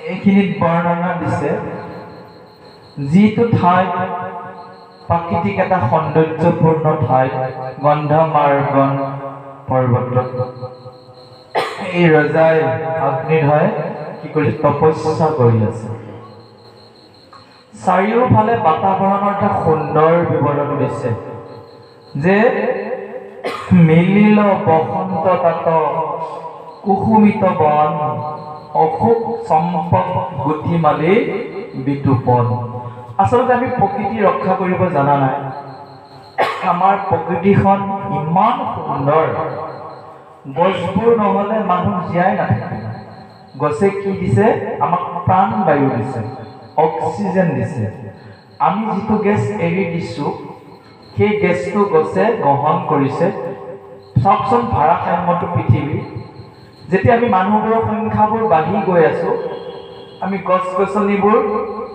এইখিনিত বৰ্ণনা দিছে যিটো ঠাইত প্ৰাকৃতিক এটা সৌন্দৰ্যপূৰ্ণ ঠাই গন্ধমাৰ্গন পৰ্বতত এই ৰজাই অগ্নিধৰে কি কৰিছে তপস্যা কৰি আছে। চাৰিওফালে বাতাবৰণৰ এটা সুন্দৰ বিৱৰণ দিছে যে মিলিল বসন্ত তাত কুসুমিত বন অশোক চম্পক গুটিমালি বিতুপন। আচলতে আমি প্ৰকৃতি ৰক্ষা কৰিব জানা নাই। আমাৰ প্ৰকৃতিখন ইমান সুন্দৰ, গছবোৰ নহ'লে মানুহ জীয়াই নাথাকে। গছে কি দিছে? আমাক প্ৰাণবায়ু দিছে, অক্সিজেন দিছে। আমি যিটো গেছ এৰি দিছোঁ সেই গেছটো গছে গ্ৰহণ কৰিছে। চাওকচোন ভাৰসাম্যটো পৃথিৱী। যেতিয়া আমি মানুহবোৰৰ সংখ্যাবোৰ বাঢ়ি গৈ আছোঁ, আমি গছ গছনিবোৰ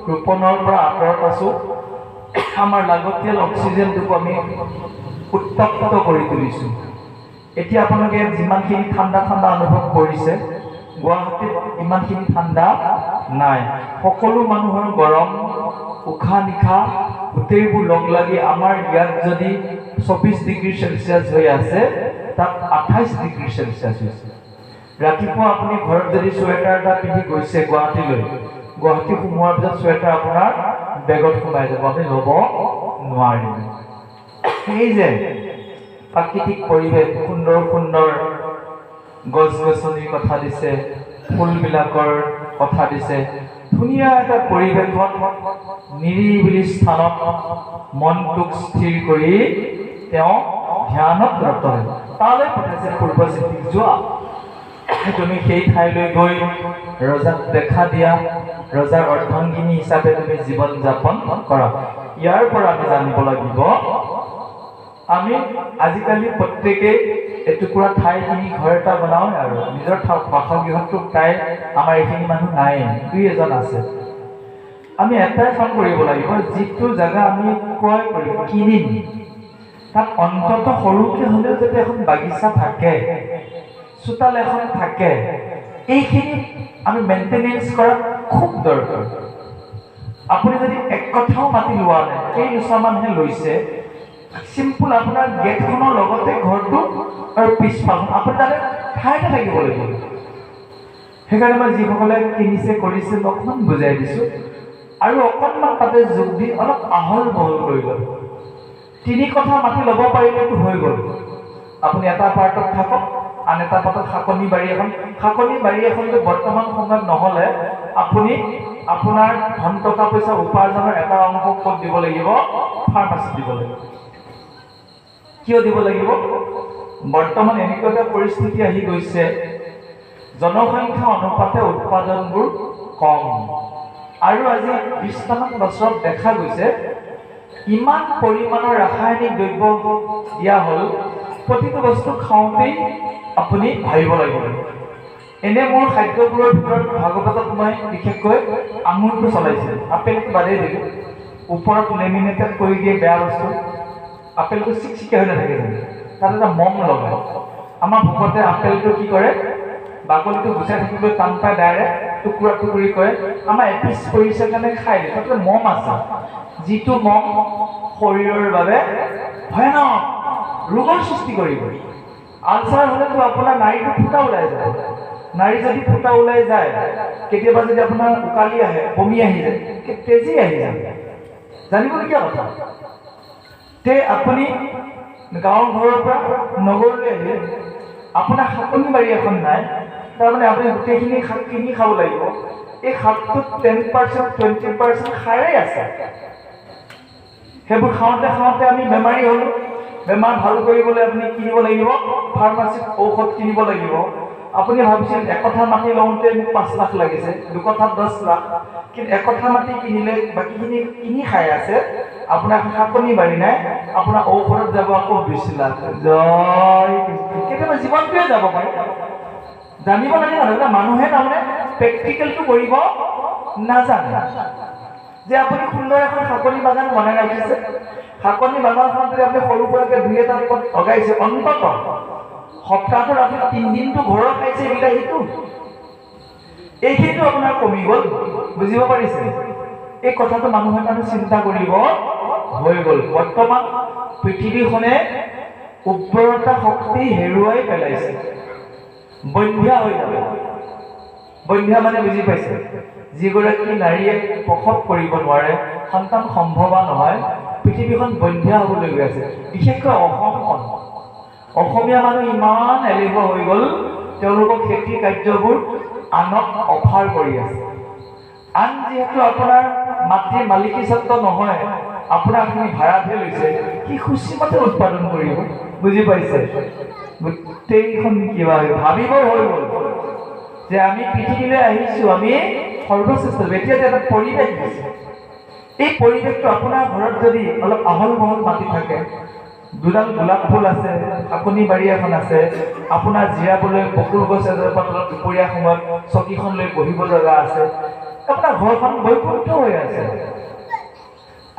ৰোপণৰ পৰা আঁতৰত আছোঁ, আমাৰ লাগতিয়াল অক্সিজেনটোকো আমি উত্তপ্ত কৰি তুলিছোঁ। এতিয়া আপোনালোকে যিমানখিনি ঠাণ্ডা ঠাণ্ডা অনুভৱ কৰিছে, গুৱাহাটীত ইমানখিনি ঠাণ্ডা নাই। সকলো মানুহৰ গৰম, উশাহ নিশাহ গোটেইবোৰ লগ লাগি আমাৰ ইয়াত যদি 24 ডিগ্ৰী চেলচিয়াছ হৈ আছে, তাত 28 ডিগ্ৰী চেলচিয়াছ হৈছে। ৰাতিপুৱা আপুনি ঘৰত যদি চুৱেটাৰ এটা পিন্ধি গৈছে গুৱাহাটীলৈ, গুৱাহাটী সোমোৱাৰ পিছত চুৱেটাৰ আপোনাৰ বেগত সোমাই যাব, আপুনি ল'ব নোৱাৰিব। সেই যে প্ৰাকৃতিক পৰিৱেশ, সুন্দৰ সুন্দৰ গছ গছনিৰ কথা দিছে, ফুলবিলাকৰ কথা দিছে, ধুনীয়া এটা পৰিৱেশত নিৰিবিলি স্থানত মনটোক স্থিৰ কৰি তেওঁ ধ্যানত ৰত হয়। তালৈ পঠাইছে পূৰ্বচিন্তিক, যোৱা তুমি সেই ঠাইলৈ গৈ ৰজাক দেখা দিয়া, ৰজাৰ অৰ্ধাংগিনী হিচাপে তুমি জীৱন যাপন কৰা। ইয়াৰ পৰা আমি জানিব লাগিব, আমি আজিকালি প্ৰত্যেকে এটুকুৰা ঠাই কিনি ঘৰ এটা বনাওঁ আৰু নিজৰ বাসগৃহটো প্ৰায় আমাৰ এইখিনি মানুহ নাই, দুই এজন আছে। আমি এটাই কাম কৰিব লাগিব, যিটো জেগা আমি ক্ৰয় কৰিম, কিনিম, তাত অন্তত সৰুকৈ হ'লেও যাতে এখন বাগিচা থাকে, চোতাল এখন থাকে, এইখিনি আমি মেইনটেনেন্স কৰা খুব দৰকাৰ। আপুনি যদি এক কথাও মাতি লোৱা নাই, কেইবছৰমানহে লৈছে, চিম্পুল আপোনাৰ গেটখনৰ লগতে ঘৰটো আৰু পিছফালখন আপুনি তাতে ঠাইতে থাকিব লাগিব। সেইকাৰণে মই যিসকলে কিনিছে কৰিছে মই অকণমান বুজাই দিছোঁ, আৰু অকণমান তাতে যোগ দি অলপ আহল বহল কৰি ল'ব। 3 কথা মাতি ল'ব পাৰিলেতো হৈ গ'ল। আপুনি এটা পাৰ্টত থাকক, আন এটা পাৰ্টত শাকনি বাৰী এখন। শাকনি বাৰী এখনটো বৰ্তমান সময়ত নহ'লে আপুনি আপোনাৰ ধন টকা পইচা উপাৰ্জনৰ এটা অংশ ক'ত দিব লাগিব? ফাৰ্মাচীত দিব লাগিব। কিয় দিব লাগিব? বৰ্তমান এনেকুৱা এটা পৰিস্থিতি আহি গৈছে, জনসংখ্যা অনুপাতে উৎপাদনবোৰ কম, আৰু আজি 20টামান বছৰত দেখা গৈছে ইমান পৰিমাণৰ ৰাসায়নিক দ্ৰব্য দিয়া হ'ল, প্ৰতিটো বস্তু খাওঁতেই আপুনি ভাবিব লাগিব। এনে মোৰ খাদ্যবোৰৰ ভিতৰত ভাগৱতত মই বিশেষকৈ আঙুৰটো চলাইছিলোঁ, আপেলটো বাদেই দিলোঁ। ওপৰত লেমিনেটেড কৰি দিয়ে বেয়া বস্তু, আপেলটো চিকচিকীয়া হৈ নাথাকে জানো, তাত এটা মম লগায়। আমাৰ ভকতে আপেলটো কি কৰে, বাকলিটো গুচাই থাকিবলৈ টান পায়, ডাইৰেক্ট টুকুৰা টুকুৰি কৰে। আমাৰ এপিচ পৰিছে কাৰণে খাই দিয়ে, তাতে মম আছে, যিটো মম শৰীৰৰ বাবে ভয়ানক ৰোগৰ সৃষ্টি কৰিব। আলচাৰ হ'লেতো আপোনাৰ নাড়ীটো ফুটা ওলাই যায়, নাড়ী যদি ফুটা ওলাই যায়, কেতিয়াবা যদি আপোনাৰ উকালি আহে, বমি আহি যায়, তেজি আহি যায়, জানিবলগীয়া কথা। তে আপুনি গাঁৱৰ ঘৰৰ পৰা নগৰলৈ আহিলে, আপোনাৰ শাকনি বাৰী এখন নাই, তাৰমানে আপুনি গোটেইখিনি শাক কিনি খাব লাগিব। এই শাকটোত 10% 20% সাৰেই আছে। সেইবোৰ খাওঁতে খাওঁতে আমি বেমাৰী হ'লোঁ। বেমাৰ ভাল কৰিবলৈ আপুনি কিনিব লাগিব, ফাৰ্মাচীত ঔষধ কিনিব লাগিব। আপুনি ভাবিছিল একঠা মাটি লওঁতে মোক 5 লাখ লাগিছে, 2 কঠাত 10 লাখ, কিন্তু একঠা মাটি কিনিলে বাকীখিনি কিনি খাই আছে, আপোনাৰ শাকনি বাৰী নাই, আপোনাৰ ঔষধত যাব আকৌ 20 লাখ। জয়, কেতিয়াবা জীৱনটোৱে যাব পাৰে। জানিব লাগে না, মানুহে তাৰমানে প্ৰেক্টিকেলটো কৰিব নাজানে। যে আপুনি সুন্দৰ এখন শাকনি বাগান বনাই ৰাখিছে, শাকনি বাগানখন যদি আপুনি সৰু সুৰাকৈ 2-এটা পথ লগাইছে, অন্তত সপ্তাহটোত আপুনি 3 দিনটো ঘৰৰ খাইছে বিলাহীটো। এইখিনিতো আপোনাৰ কমি গ'ল, বুজিব পাৰিছে? এই কথাটো মানুহে মানে চিন্তা কৰিব হৈ গ'ল। বৰ্তমান পৃথিৱীখনে উৰ্বৰতা শক্তি হেৰুৱাই পেলাইছে, বন্ধ্যা হৈ যাব। বন্ধ্যা মানে বুজি পাইছে? যিগৰাকী নাৰীয়ে প্ৰসৱ কৰিব নোৱাৰে, সন্তান সম্ভৱা নহয়, পৃথিৱীখন বন্ধ্যা হ'বলৈ গৈ আছে। বিশেষকৈ অসমখন, অসমীয়া মানুহ ইমান এলেহুৱা হৈ গ'ল, তেওঁলোকৰ খেতি কাৰ্যবোৰ আনক অফাৰ কৰি আছে। আন যিহেতু আপোনাৰ মাটিৰ মালিকী স্বত্ব নহয়, আপোনাৰ আপুনি ভাড়াতহে লৈছে, সি খুচিমতে উৎপাদন কৰিব, বুজি পাইছে? গোটেইখন কিবা ভাবিব হৈ গ'ল যে আমি পৃথিৱীলৈ আহিছোঁ, আমি সৰ্বশ্ৰেষ্ঠ। এতিয়া যে এটা পৰিৱেশ দিছে, এই পৰিৱেশটো আপোনাৰ ঘৰত যদি অলপ আহল বহল মাটি থাকে, দুডাল গোলাপ ফুল আছে, শাকনি বাৰী এখন আছে, আপোনাৰ জিৰাবলৈ বকুল গছ এজোপা তলত দুপৰীয়া সময়ত চকীখন লৈ বহিব জেগা আছে, আপোনাৰ ঘৰখন বৈকুণ্ঠ হৈ আছে।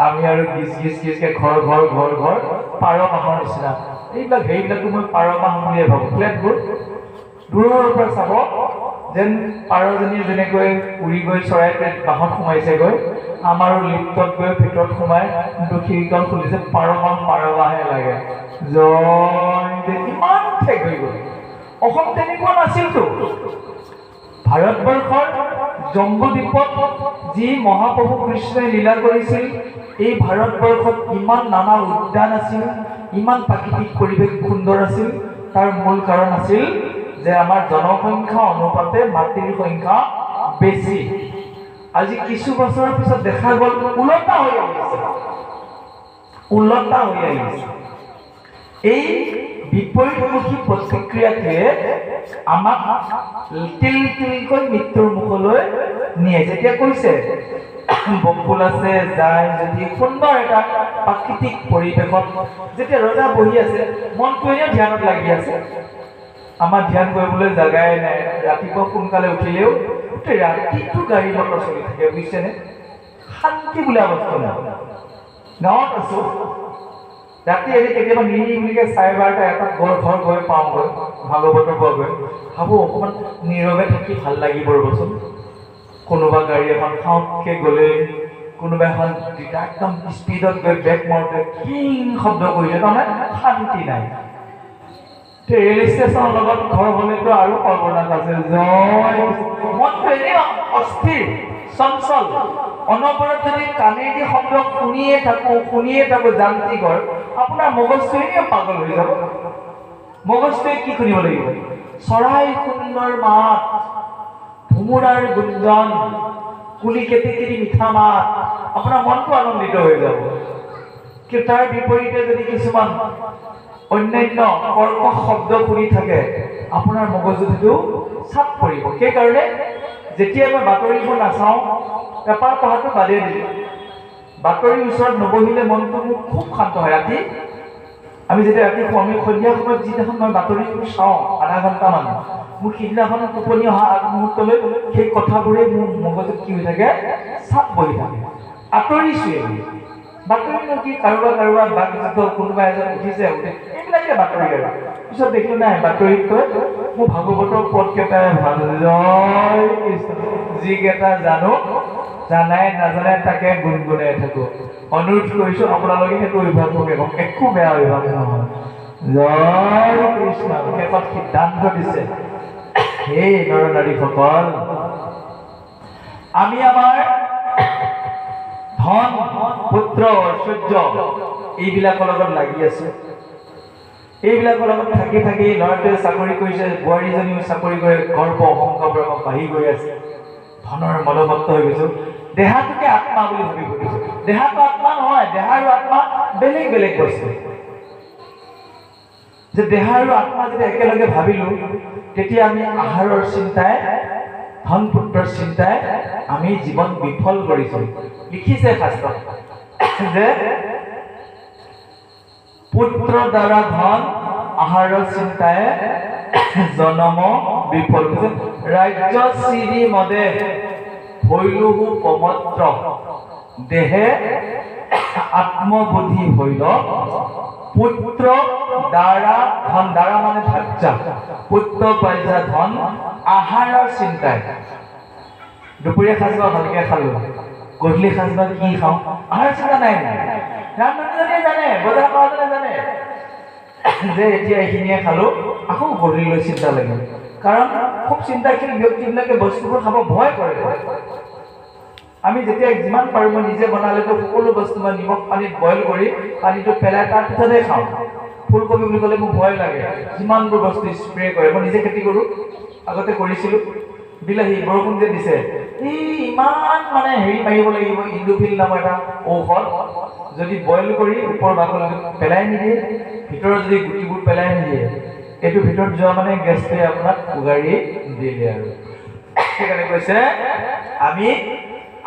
আমি আৰু গিজ গিজকে ঘৰ ঘৰ ঘৰ ঘৰ পাৰ মাহৰ নিচিনা। এইবিলাক সেইবিলাকো মই পাৰ মাহ বুলিয়ে ভাবোঁ। ফ্লেটবোৰ দূৰৰ পৰা চাব যেন পাৰজনীয়ে যেনেকৈ উৰি গৈ চৰাইটোৱে বাঁহত সোমাইছেগৈ, আমাৰো লিফ্টত গৈ ভিতৰত সোমাই খিৰিকীখন খুলিছে, পাৰ মাহে লাগে। ইমান ঠেক হৈ গ'ল। অসম তেনেকুৱা নাছিলতো। ভাৰতবৰ্ষৰ জম্বুদ্বীপত যি মহাপ্ৰভু কৃষ্ণই লীলা কৰিছিল, এই ভাৰতবৰ্ষত ইমান নানা উদ্যান আছিল, ইমান প্ৰাকৃতিক পৰিৱেশ সুন্দৰ আছিল। তাৰ মূল কাৰণ আছিল যে আমাৰ জনসংখ্যা অনুপাতে মাটিৰ সংখ্যা বেছি। আজি কিছু বছৰৰ পিছত দেখা গ'ল ওলটা হৈ আহিছে, ওলটা হৈ আহিছে। এই বিপৰীতমুখী প্ৰতিক্ৰিয়াটোৱে আমাক তিল তিলকৈ মৃত্যুৰ মুখলৈ নিয়ে। যেতিয়া কৈছে বকুল আছে, যায় যদি সুন্দৰ এটা প্ৰাকৃতিক পৰিৱেশত যেতিয়া ৰজা বহি আছে, মনটো এনেও ধ্যানত লাগি আছে। আমাৰ ধ্যান কৰিবলৈ জেগাই নাই। ৰাতিপুৱা সোনকালে উঠিলেও ৰাতিটো গাড়ী মটৰ চলি থাকে, বুজিছেনে? শান্তি বোলা বস্তু নাই। গাঁৱত আছো, ৰাতি এনে কেতিয়াবা নিৰিবিলিকে 12:30 এটা ঘৰ গৈ পাওঁগৈ, ভাগৱতৰ পোৱাগৈ, ভাবোঁ অকণমান নীৰৱে থাকি ভাল লাগিব ৰ'বচোন। কোনোবা গাড়ী এখন খাওঁতকৈ গ'লে, কোনোবা এখন একদম স্পীডত গৈ ব্ৰেক মাৰোঁতে কিং শব্দ কৰিছে, তাৰমানে শান্তি নাই। ৰেল ষ্টেচনৰ লগত ঘৰ হ'লেতো আৰু কল্পনাত আছে। মনটো এনেই অস্থিৰ, চঞ্চল, অনবৰত যদি কাণেদি শব্দ শুনিয়ে থাকোঁ যান্ত্ৰিকৰ, আপোনাৰ মগজটো এনেও পাগল হৈ যাব। মগজটোৱে কি শুনিব লাগিব? চৰাই সুন্দৰ মাত, ভোমোৰাৰ গুঞ্জন, কুলি কেতেকীৰ মিঠা মাত, আপোনাৰ মনটো আনন্দিত হৈ যাব। কিন্তু তাৰ বিপৰীতে যদি কিছুমান অন্যান্য কৰ্কশ শব্দ শুনি থাকে, আপোনাৰ মগজুটো চাপ পৰিব। সেইকাৰণে যেতিয়া মই বাতৰিবোৰ নাচাওঁ, পেপাৰ পঢ়াটো বাদেই দিলোঁ। বাতৰিৰ ওচৰত নবহিলে মনটো মোৰ খুব শান্ত হয়। ৰাতি আমি যেতিয়া ৰাতি আমি সন্ধিয়া সময়ত যিদিনাখন মই বাতৰিবোৰ চাওঁ আধা ঘণ্টামান, মোৰ সিদিনাখন টোপনি অহা আগমুহূৰ্তলৈ সেই কথাবোৰেই মোৰ মগজুত কি হৈ থাকে, চাপ বহি থাকে। আঁতৰিছোৱে বাতৰিনো কি, কাৰোবাৰ বাক যুদ্ধ, কোনোবা এজন উঠিছে, এইবিলাকে বাতৰি আৰু। পিছত দেখিলোঁ নাই, বাতৰিতকৈ মোৰ ভাগৱতৰ পদকেইটাই ভাল। জয় কৃষ্ণ। যিকেইটা জানো, জানাই নাজানাই তাকে গুণগুণাই থাকোঁ। অনুৰোধ কৰিছোঁ আপোনালোকে সেইটো অভ্যাস কৰিব, একো বেয়া অভ্যাস নহয়। জয় কৃষ্ণ। শেষত সিদ্ধান্ত দিছে, হে নৰ নাৰীসকল, আমি আমাৰ ধন, পুত্ৰ, ঐশ্বৰ্য এইবিলাকৰ লগত লাগি আছো। এইবিলাকৰ লগত থাকি থাকি ল'ৰাটোৱে চাকৰি কৰিছে, বোৱাৰীজনীও চাকৰি কৰে, গৰ্ব অহংকাৰ বাঢ়ি গৈ আছে, ধনৰ মদমত্ত হৈ গৈছো। দেহাটোকে আত্মা বুলি ভাবি ফুৰিছো। দেহাটো আত্মা নহয়, দেহা আৰু আত্মা বেলেগ বেলেগ বস্তু। যে দেহা আৰু আত্মা যেতিয়া একেলগে ভাবিলো, তেতিয়া আমি আহাৰৰ চিন্তাই, ধন পুত্ৰৰ চিন্তাই আমি জীৱন বিফল কৰিছো। লিখিছে শাস্ত্ৰত যে পুত্ৰ দ্বাৰা ধন, আহাৰৰ চিন্তাই জনম বিফল কৰিছে। ৰাজ্য চিৰি মদে হৈলুহু পমত্ৰ, দেহে আত্মবোধি হইল, পুত্ৰ দ্বাৰা ধন, দ্বাৰা মানে ভাজ্যা, পুত্ৰ পাইছা ধন, আহাৰৰ চিন্তাই। দুপৰীয়া সাঁজবা ভালকৈ খালোঁ, গধূলি সাঁজবা কি খাওঁ আহাৰ চিন্তা নাই। ৰান্ধনীজনীয়ে জানে, বজাৰ কৰাজনে জানে যে এতিয়া এইখিনিয়ে খালোঁ, আকৌ গধূলিলৈ চিন্তা লাগে। কাৰণ খুব চিন্তাশীল ব্যক্তিবিলাকে বস্তুবোৰ খাব ভয় কৰে। আমি যেতিয়া যিমান পাৰোঁ, মই নিজে বনালেতো সকলো বস্তু মই নিমখ পানীত বইল কৰি পানীটো পেলাই তাৰ পিছতহে খাওঁ। ফুলকবি বুলি ক'লে মোৰ ভয় লাগে, যিমানবোৰ বস্তু স্প্ৰে কৰে। মই নিজে খেতি কৰোঁ, আগতে কৰিছিলোঁ। বিলাহী বৰষুণ যে দিছে, ইমান মানে হেৰি মাৰিব লাগিব, ইণ্ডোফিল নামৰ এটা ঔষধ। যদি বইল কৰি ওপৰ বাকলিটো পেলাই নিদিয়ে, ভিতৰত যদি গুটিবোৰ পেলাই নিদিয়ে, এইটো ভিতৰত যোৱা মানে গেছটোৱে আপোনাক উগাৰি দিলে। আৰু সেইকাৰণে কৈছে আমি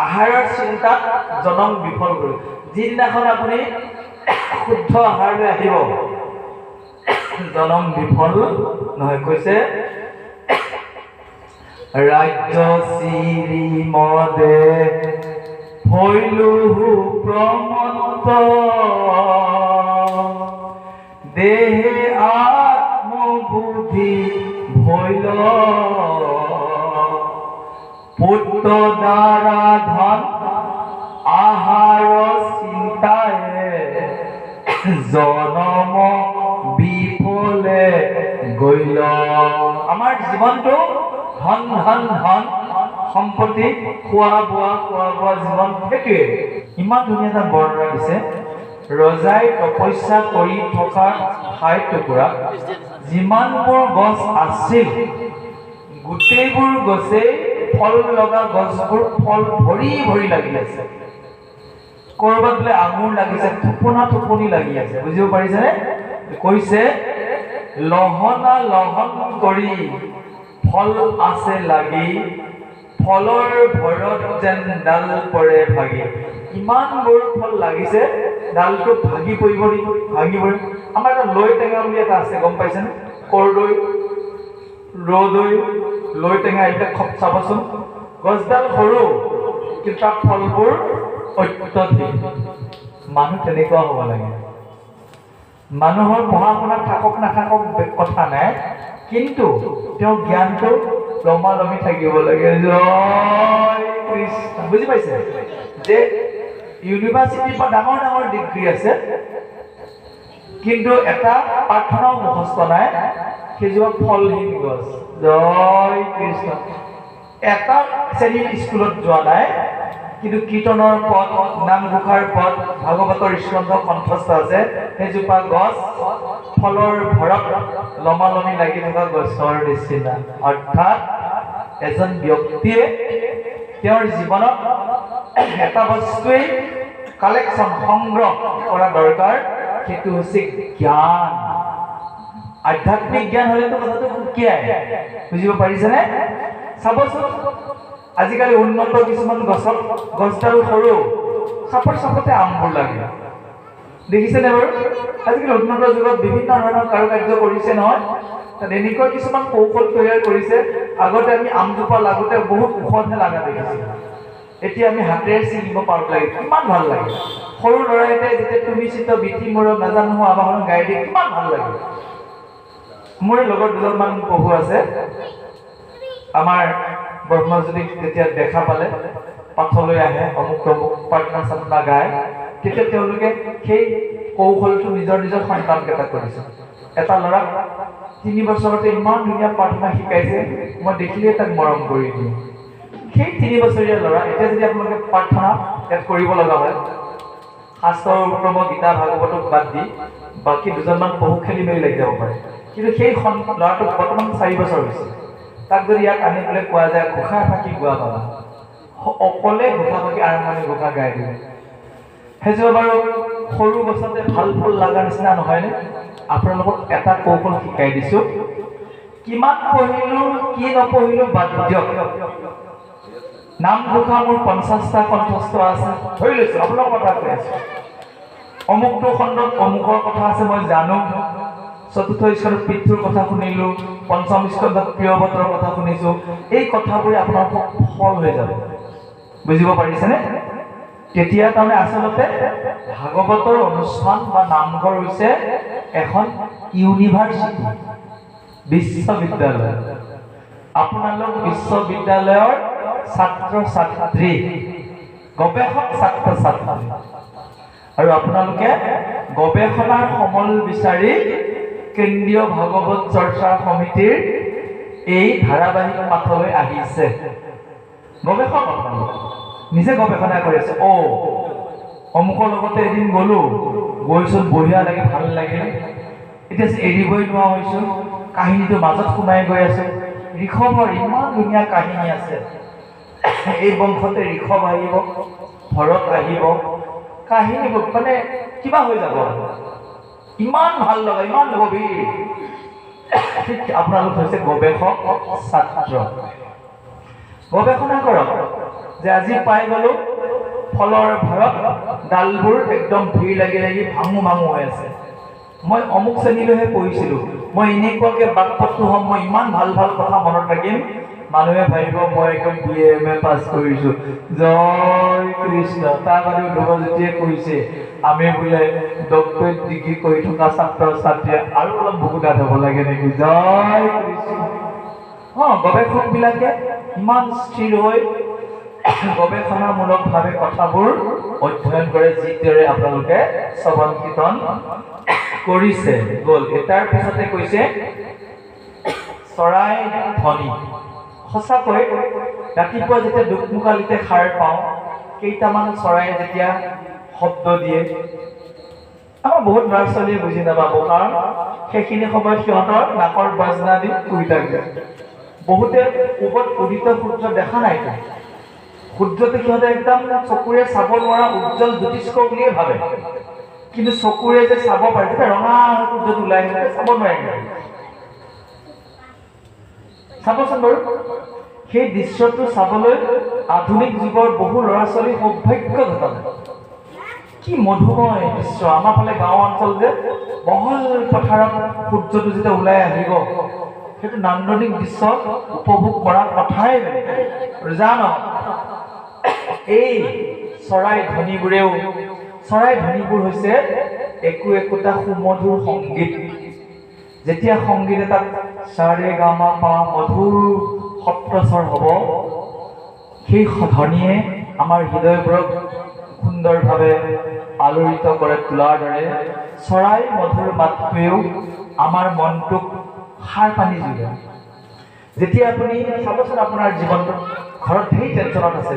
আহাৰৰ চিন্তাত জনম বিফল কৰোঁ। যিদিনাখন আপুনি শুদ্ধ আহাৰলৈ আহিব, জনম বিফল নহয়। কৈছে ৰাজ্য চিৰি মদে হৈলো প্ৰমত্ত, দেহে আত্মবুদ্ধি ভৈল, পুত্ৰ দ্বাৰা ধন আহাৰ চিন্তায়ে, জনম বিফলে গইল। আমাৰ জীৱনটো ধন ধন ধন সম্পত্তি, খোৱা বোৱা জীৱন, সেইটোৱে। ইমান ধুনীয়া এটা বৰ্ণনা দিছে। ৰজাই তপস্যা কৰি থকা ঠাই টুকুৰা যিমানবোৰ গছ আছিল, গোটেইবোৰ গছেই ফল লগা গছবোৰ ফল ভৰি ভৰি লাগি আছে। ক'ৰবাত বোলে আঙুৰ লাগিছে, থোপনা থোপনি লাগি আছে। বুজিব পাৰিছেনে? কৈছে লহনা লহন কৰি ফল আছে লাগি, ফলৰ ভৰত যেন ডাল পৰে ভাগি। ইমানবোৰ ফল লাগিছে, ডালটো ভাগি পৰিব নেকি? ভাগি পৰিব। আমাৰ এটা লৈ টেঙা বুলি এটা আছে, গম পাইছেনে? কৰদৈ, ৰদৈ, লৈ টেঙা, এইবিলাক খুব চাবচোন। গছডাল সৰু, কিন্তু তাৰ ফলবোৰ অত্যধিক। মানুহ তেনেকুৱা হ'ব লাগে। মানুহৰ পঢ়া শুনা থাকক নাথাকক কথা নাই, কিন্তু তেওঁ জ্ঞানটো লমালমি থাকিব লাগে। জয় কৃষ্ণ। বুজি পাইছে যে ইউনিভাৰ্চিটিৰ পৰা ডাঙৰ ডাঙৰ ডিগ্ৰী আছে, কিন্তু এটা প্ৰাৰ্থনাও মুখস্থ নাই, সেইজোপা ফলহীন গছ। জয় কৃষ্ণ। এটা শ্ৰেণীৰ স্কুলত যোৱা নাই, কিন্তু কীৰ্তনৰ পদ, নামঘোষাৰ পদ, ভাগৱতৰ স্কন্ধ কণ্ঠস্থ আছে। সেইজোপা গছ ফলৰ ভৰত লমালমি লাগি থকা গছৰ নিচিনা। অৰ্থাৎ এজন ব্যক্তিয়ে তেওঁৰ জীৱনত এটা বস্তুৱেই কালেকশ্যন, সংগ্ৰহ কৰা দৰকাৰ, সেইটো হৈছে জ্ঞান। আধ্যাত্মিক জ্ঞান হ'লেতো কথাটো সুকীয়াই। বুজিব পাৰিছেনে? চাবচোন, আজিকালি উন্নত কিছুমান গছত গছডাল সৰু, চাপতে আমবোৰ লাগে। দেখিছেনে বাৰু? আজিকালি উন্নত যুগত বিভিন্ন ধৰণৰ কাৰুকাৰ্য কৰিছে নহয়, তাত এনেকুৱা কিছুমান কৌশল তৈয়াৰ কৰিছে। আগতে আমি আমজোপা লাগোতে বহুত ওখতহে লগা দেখিছিলোঁ, এতিয়া আমি হাতেৰে ছিঙিব পাৰোঁ লাগে। কিমান ভাল লাগে। সৰু ল'ৰা এটাই যেতিয়া তুমি চিত বিধি মূৰত নাজানো আবাহন গাই দিয়ে, কিমান ভাল লাগে। মোৰ লগত দুজনমান প্ৰভু আছে, আমাৰ ব্ৰহ্মজ্যোতিক যেতিয়া দেখা পালে পাঠলৈ আহে, অমুক তমুক প্ৰাৰ্থনা চাৰ্থনা গায়, তেতিয়া তেওঁলোকে সেই কৌশলটো নিজৰ নিজৰ সন্তানকেইটাক কৰিছে। এটা ল'ৰাক 3 বছৰতে ইমান ধুনীয়া প্ৰাৰ্থনা শিকাইছে, মই দেখিলেই তাক মৰম কৰি দিওঁ। সেই 3 বছৰীয়া ল'ৰা এতিয়া যদি আপোনালোকে প্ৰাৰ্থনা ইয়াত কৰিব লগা হয়, শাস্ত্ৰৰ ক্ৰম গীতা ভাগৱতক বাদ দি বাকী দুজনমান পহু খেলি মেলি লাগি যাব পাৰে, কিন্তু সেই ল'ৰাটোক বৰ্তমান 4 বছৰ হৈছে। তাক যদি ইয়াত আনি পেলাই কোৱা যায় ঘোষা ফাঁকি গোৱা পাবা, অকলে ঘোষা ফাঁকি আৰম্ভণি ঘোষা গাই দিলে। সেইজোপা বাৰু সৰু গছতে ভাল ফল লগা নিচিনা নহয়নে? আপোনালোকক এটা কৌশল শিকাই দিছোঁ। কিমান পঢ়িলোঁ কি নপঢ়িলোঁ বাদ দিয়ক, নামঘোষা মোৰ 50টা কণ্ঠস্থ আছে, ধৰি লৈছোঁ। আপোনালোকৰ কথা কৈ আছোঁ। অমুকটো খণ্ডত অমুকৰ কথা আছে মই জানো, চতুৰ্থ স্কন্ধত পিতৃৰ কথা শুনিলোঁ, পঞ্চম স্কন্ধত প্ৰিয়ৱতৰ কথা শুনিছোঁ। এই কথাবোৰে আপোনালোকক ফল হৈ যাব। বুজিব পাৰিছেনে? তেতিয়া তাৰমানে আচলতে ভাগৱতৰ অনুষ্ঠান বা নামঘৰ হৈছে এখন ইউনিভাৰ্চিটি, বিশ্ববিদ্যালয়। আপোনালোক বিশ্ববিদ্যালয়ৰ ছাত্ৰ ছাত্ৰী, গৱেষক ছাত্ৰ ছাত্ৰী, আৰু আপোনালোকে গৱেষণাৰ সমল বিচাৰি কেন্দ্ৰীয় ভাগৱত চৰ্চা সমিতিৰ এই ধাৰাবাহিক পাঠলৈ আহিছে। গৱেষক আপোনালোক নিজে গৱেষণা কৰিছে। অমুকৰ লগতে এদিন গ'লো, গৈছোঁ, বঢ়িয়া লাগে, ভাল লাগিল, এতিয়া এৰিবই নোৱাৰা হৈছোঁ, কাহিনীটো মাজত সোমাই গৈ আছোঁ। ঋষভৰ ইমান ধুনীয়া কাহিনী আছে, এই বংশতে ঋষভ আহিব, ভৰত আহিব, কাহিনীবোৰ মানে কিবা হৈ যাব, ইমান ভাল লগা, ইমান গভীৰ। ঠিক আপোনালোক হৈছে গৱেষক ছাত্ৰ। গৱেষণা কৰক যে আজি পাই গ'লো ফলৰ ভৰত ডালবোৰ একদম ভিৰ লাগি লাগি ভাঙো ভাঙো হৈ আছে। মই অমুক শ্ৰেণীলৈহে পঢ়িছিলোঁ, মই এনেকুৱাকৈ বাকপটু হ'ম, মই ইমান ভাল ভাল কথা মনত ৰাখিম, মানুহে ভাবিব মই একদম BA পাছ কৰিছোঁ। জয় কৃষ্ণ। তাৰ বাদেও ধ্ৰুৱজ্যোতিয়ে কৈছে আমি বোলে ডক্টৰেট ডিগ্ৰী কৰি থকা ছাত্ৰ ছাত্ৰীয়ে আৰু অলপ বুকুতাত হ'ব লাগে নেকি। জয় কৃষ্ণ। গৱেষকবিলাকে ইমান স্থিৰ হৈ গৱেষণামূলকভাৱে কথাবোৰ অধ্যয়ন কৰে, যিদৰে আপোনালোকে শ্ৰৱণ কীৰ্তন কৰিছে। গ'ল। এটাৰ পিছতে কৈছে চৰাই ধ্বনি। সঁচাকৈ ৰাতিপুৱা যেতিয়া দুকমুকালিতে সাৰ পাওঁ, কেইটামান চৰায়ে যেতিয়া শব্দ দিয়ে, আমাৰ বহুত ল'ৰা ছোৱালীয়ে বুজি নাপাব, কাৰণ সেইখিনি সময়ত সিহঁতৰ নাকৰ বাজনা দি শুই থাকে। বহুতে ওপৰত উদিত সূৰ্য দেখা নাইতো, সূৰ্যটো সিহঁতে একদম চকুৰে চাব নোৱাৰা উজ্জ্বল জ্যোতিষ্ক বুলিয়ে ভাবে, কিন্তু চকুৰে যে চাব পাৰে, যেতিয়া ৰঙা সূৰ্যটো ওলাই আহিলে চাব নোৱাৰে। চাবচোন বাৰু, সেই দৃশ্যটো চাবলৈ আধুনিক যুগৰ বহু ল'ৰা ছোৱালী সৌভাগ্য ঘটালে। কি মধুময় দৃশ্য। আমাৰ ফালে গাঁও অঞ্চল যে বহল পথাৰত সূৰ্যটো যেতিয়া ওলাই আহিব, সেইটো নান্দনিক দৃশ্য উপভোগ কৰা কথাই বেলেগ। জানো এই চৰাই ধ্বনিবোৰ হৈছে একোটা সুমধুৰ সংগীত। যেতিয়া সংগীত এটাত চাৰে গামা পা মধুৰ সপ্তস্বৰ হ'ব, সেই ধ্বনিয়ে আমাৰ হৃদয়বোৰক সুন্দৰভাৱে আলোড়িত কৰে তোলাৰ দৰে চৰাই মধুৰ মাতটোৱেও আমাৰ মনটোক সাৰ পানী যোগায়। যেতিয়া আপুনি চাবচোন আপোনাৰ জীৱনটো, ঘৰত ধেৰ টেনশ্যনত আছে,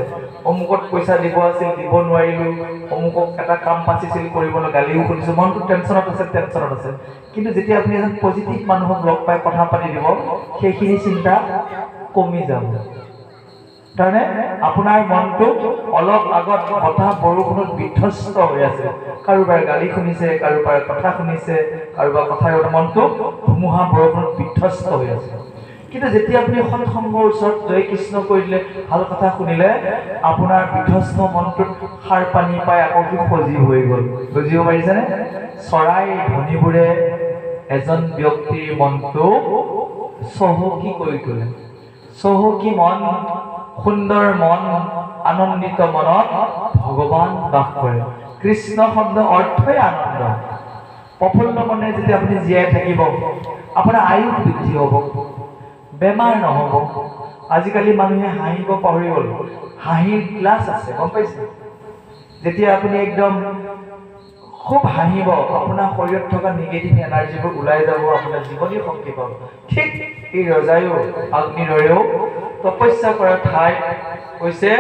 অমুকত পইচা দিব আছিল, দিব নোৱাৰিলোঁ, অমুকক এটা কাম পাচিছিল কৰিবলৈ, গালিও শুনিছোঁ, মনটো টেনশ্যনত আছে। কিন্তু যেতিয়া আপুনি এজন পজিটিভ মানুহক লগ পাই কথা পাতি দিব, সেইখিনি চিন্তা কমি যাব। তাৰমানে আপোনাৰ মনটো অলপ আগত বতাহ বৰষুণত বিধ্বস্ত হৈ আছে, কাৰোবাৰ গালি শুনিছে, কাৰোবাৰ কথা শুনিছে, কাৰোবাৰ কথাৰ মনটো ধুমুহা বৰষুণত বিধ্বস্ত হৈ আছে। কিন্তু যেতিয়া আপুনি সৎসংগৰ ওচৰত জয় কৃষ্ণ কৰি দিলে, ভাল কথা শুনিলে, আপোনাৰ বিধ্বস্ত মনটোত সাৰ পানী পাই আকৌ সি সজীৱ হৈ গ'ল। বুজিব পাৰিছেনে? চৰাই ধ্বনিবোৰে এজন ব্যক্তিৰ মনটো চহকী কৰি তোলে। চহকী মন, সুন্দৰ মন, আনন্দিত মনত ভগৱান বাস কৰে। কৃষ্ণ শব্দ অৰ্থই আনন্দ। প্ৰফুল্ল মনেৰে যেতিয়া আপুনি জীয়াই থাকিব, আপোনাৰ আয়ুস বৃদ্ধি হ'ব, বেমাৰ নহ'ব। আজিকালি মানুহে হাঁহিব পাহৰি গ'ল। হাঁহিৰ ক্লাছ আছে, গম পাইছে? যেতিয়া আপুনি একদম খুব হাঁহিব, আপোনাৰ শৰীৰত থকা নিগেটিভ এনাৰ্জিবোৰ ওলাই যাব, আপোনাৰ জীৱনী শক্তি পাব। ঠিক এই ৰজায়ো অগ্নিদৰেও তপস্যা কৰা ঠাই হৈছে,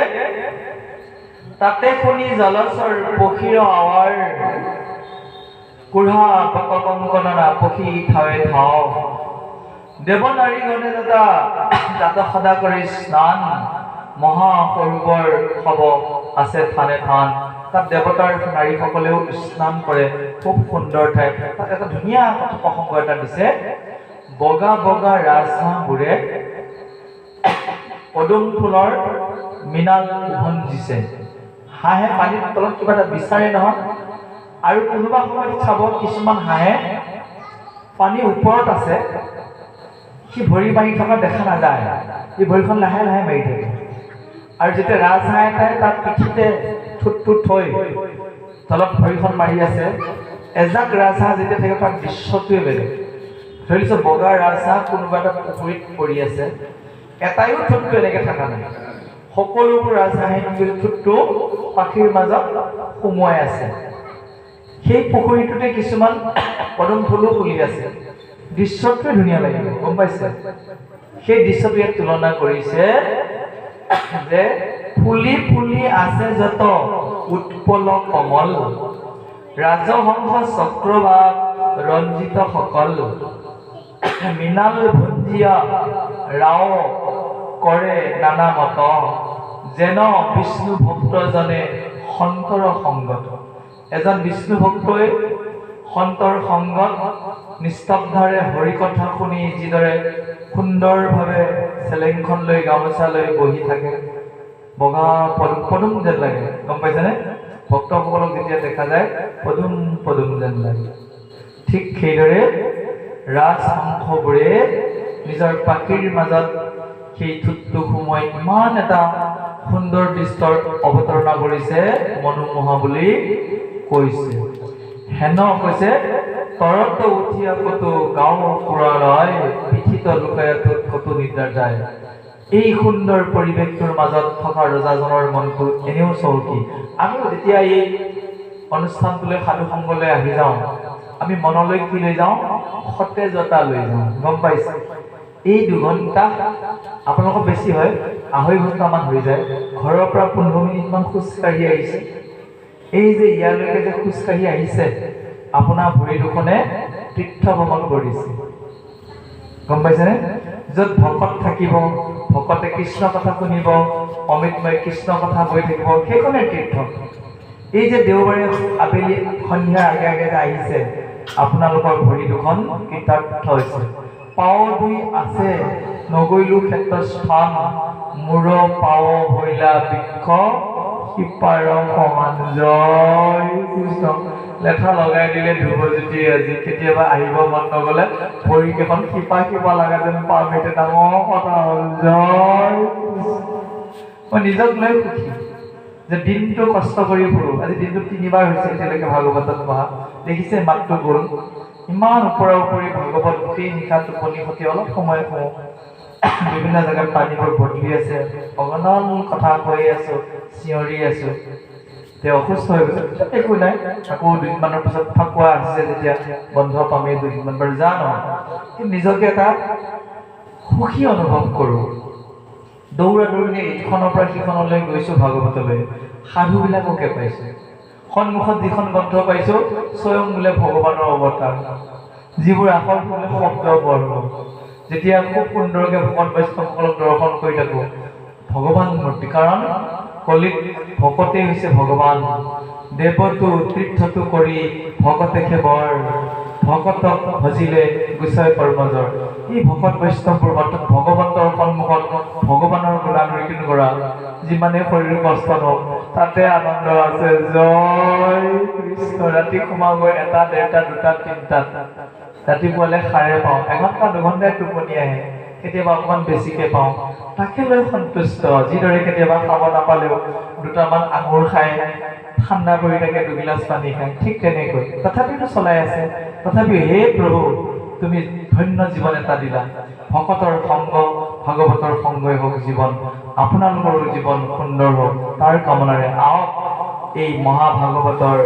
তাতে শুনি জলচৰ পক্ষীৰ আৱাৰ, কুঢ়া কংকনা পক্ষী ঠাৱে ঠাও, দেৱনাৰী গণে যাত সদা কৰি স্নান, মহাসৰোবৰ হব আছে থানে থান। তাত দেৱতাৰ নাৰীসকলেও স্নান কৰে, খুব সুন্দৰ ঠাই। তাত এটা ধুনীয়া প্ৰসংগ এটা দিছে, বগা বগা ৰাজহাঁহবোৰে পদুম ফুলৰ মৃণাল উভন্দিছে। হাঁহে পানীৰ তলত কিবা এটা বিচাৰে নহয়, আৰু কোনোবা সময়ত চাব কিছুমান হাঁহে পানীৰ ওপৰত আছে, সি ভৰি মাৰি থকা দেখা নাযায়, সি ভৰিখন লাহে লাহে মাৰি থাকে। আৰু যেতিয়া ৰাজহাঁহ এটাই তাত পিঠিতে ঠুট থৈ তলত ভৰিখন মাৰি আছে, এজাক ৰাজহাঁহ যেতিয়া থাকে তাৰ দৃশ্যটোৱে বেলেগ। ধৰিছোঁ বগা ৰাজহাঁহ কোনোবা এটা পুখুৰীত পৰি আছে, এটাইও ঠুটটো এনেকৈ থকা নাই, সকলোবোৰ ৰাজহাঁহটো পাখিৰ মাজত সোমোৱাই আছে। সেই পুখুৰীটোতে কিছুমান পদুম ফুলো ফুলি আছে। দৃশ্যটোৱে ধুনীয়া লাগিব, গম পাইছে? সেই দৃশ্যটো ইয়াত তুলনা কৰিছে যে ফুলি ফুলি আছে যত উৎপল কমল, ৰাজহংস চক্ৰবাক ৰঞ্জিত সকল, মৃণাল ভঞ্জিয়া ৰাও কৰে নানা মত, যেন বিষ্ণু ভক্তজনে সন্তৰ সংগত। এজন বিষ্ণু ভক্তই সন্তৰ সংগত নিস্তব্ধৰে হৰি কথা শুনি যিদৰে সুন্দৰভাৱে চেলেংখন লৈ গামোচা লৈ বহি থাকে, বগা পদুম যেন লাগে, গম পাইছেনে? ভক্তসকলক যেতিয়া দেখা যায় পদুম পদুম যেন লাগে। ঠিক সেইদৰে ৰাজহংসবোৰে নিজৰ পাখিৰ মাজত সেই ঠোঁটটো সোমোৱাই ইমান এটা সুন্দৰ দৃশ্যৰ অৱতাৰণা কৰিছে, মনোমোহা বুলি কৈছে। হেন কৈছে তৰত উঠিয়া কতো গাঁও পুৰা ৰয়, পিঠিত লুকায়া টোত কতো নিদ্ৰা যায়। এই সুন্দৰ পৰিৱেশটোৰ মাজত থকা ৰজাজনৰ মনটো এনেও চহকী। আমি যেতিয়া এই অনুষ্ঠানটোলৈ সাধু সংগলৈ আহি যাওঁ, আমি মনলৈ কি লৈ যাওঁ? সতেজতা লৈ যাওঁ, গম পাইছে? এই 2 ঘণ্টা আপোনালোকৰ বেছি হয়, 2.5 ঘণ্টামান হৈ যায়। ঘৰৰ পৰা 15 মিনিটমান খোজকাঢ়ি আহিছে। এই যে ইয়ালৈকে যে খোজকাঢ়ি আহিছে, আপোনাৰ ভৰি দুখনে তীৰ্থ ভ্ৰমণ কৰিছে, গম পাইছেনে? য'ত ভকত থাকিব, ভকতে কৃষ্ণ কথা শুনিব, অমৃতময় কৃষ্ণ কথা বৈ থাকিব, সেইখনে তীৰ্থ। এই যে দেওবাৰে আবেলি সন্ধিয়াৰ আগে আগে যে আহিছে, আপোনালোকৰ ভৰি দুখন কৃতাৰ্থ হৈছে। পাও 2 আছে নগৈলো ক্ষেত্ৰস্থান, মূৰ পাও ভৈলা বৃক্ষ সিপাৰ সমান। জয় কৃষ্ণ। লেঠা লগাই দিলে ধ্ৰুৱজ্যোতি আজি কেতিয়াবা আহিব মন নগলে ভৰিকেইখন শিপা শিপা লগা যেন পাম, সেইটো ডাঙৰ কথা হ'ল। জয় মই নিজক লৈ সুখী যে দিনটো কষ্ট কৰি ফুৰো। আজি দিনটো 3 বাৰ হৈছে এতিয়ালৈকে ভাগৱতত পঢ়া, দেখিছে? মাতটো গ'ল। ইমান ওপৰা উপৰি ভাগৱত গোটেই নিশা টোপনি ক্ষতি, অলপ সময় কওঁ, বিভিন্ন জেগাত পানীবোৰ বদলি আছে, অগণন কথা কৈ আছো, চিঞৰি আছো। তেওঁ অসুস্থ হৈ গৈছে, একো নাই, আকৌ 2 দিনমানৰ পিছত ফাকুৱা আহিছে, যেতিয়া বন্ধ পামেই 2 দিনমান বাৰু যা নহয়, কিন্তু নিজকে এটা সুখী অনুভৱ কৰোঁ। দৌৰা দৌৰি ইখনৰ পৰা সিখনলৈ গৈছো, ভাগৱতলৈ সাধুবিলাককে পাইছো। সন্মুখত যিখন গ্ৰন্থ পাইছো স্বয়ং বোলে ভগৱানৰ অৱতাৰ, যিবোৰ আখৰ বোলে শব্দ বৰ্ণ। যেতিয়া খুব সুন্দৰকৈ ভকত বৈষ্ণৱসকলক দৰ্শন কৰি থাকো, ভগৱান মূৰ্তি। কাৰণ কলিত ভকতেই হৈছে ভগৱান। দেৱতো তীৰ্থটো কৰি ভকতে সেবৰ, ভকতক ভজিলে গুচয় কৰ্মজৰ। এই ভকত বৈষ্ণৱবোৰ অৰ্থাৎ ভগৱন্তৰ সন্মুখত ভগৱানৰ গুণানুকীৰ্তন কৰা, যিমানে শৰীৰ কষ্ট নহওক তাতে আনন্দ আছে। জয় কৃষ্ণ। ৰাতি সোমাব 1টা, 1:30, 2টা, 3টাত ৰাতিপুৱালে সাৰে পাওঁ, 1 ঘণ্টা 2 ঘণ্টাই টোপনি আহে, কেতিয়াবা অকণমান বেছিকে পাওঁ, তাকে লৈ সন্তুষ্ট। যিদৰে কেতিয়াবা খাব নাপালেও 2টামান আঙুৰ খায়, ঠাণ্ডা পৰি থাকে 2 গিলাচ পানী খায়, ঠিক তেনেকৈ তথাপিতো চলাই আছে। তথাপিও হে প্ৰভু, তুমি ধন্য জীৱন এটা দিলা। ভকতৰ সংগ, ভাগৱতৰ সংগই হওক জীৱন, আপোনালোকৰ জীৱন সুন্দৰ হওক, তাৰ কামনাৰে আহক এই মহাভাগৱতৰ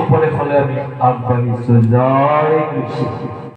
উপদেশলৈ আমি আগবাঢ়িছো। জয় কৃষ্ণ।